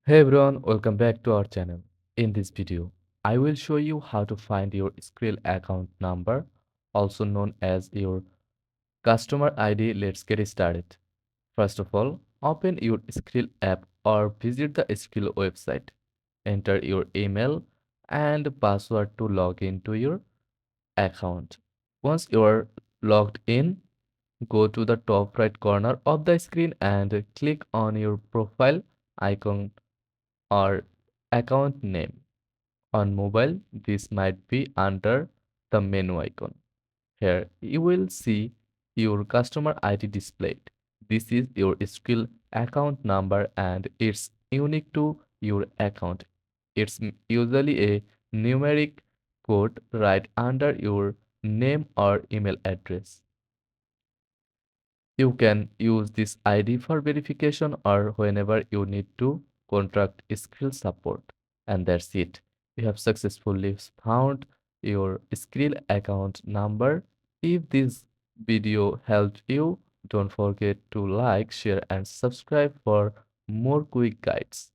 Hey everyone, welcome back to our channel. In this video, I will show you how to find your Skrill account number, also known as your customer ID. Let's get started. First of all, open your Skrill app or visit the Skrill website. Enter your email and password to log into your account. Once you are logged in, go to the top right corner of the screen and click on your profile icon or account name. On mobile, this might be under the menu icon. Here, you will see your customer ID displayed. This is your skill account number and it's unique to your account. It's usually a numeric code right under your name or email address. You can use this ID for verification or whenever you need to contract skill support. And that's it. You have successfully found your Skrill account number. If this video helped you, don't forget to like, share, and subscribe for more quick guides.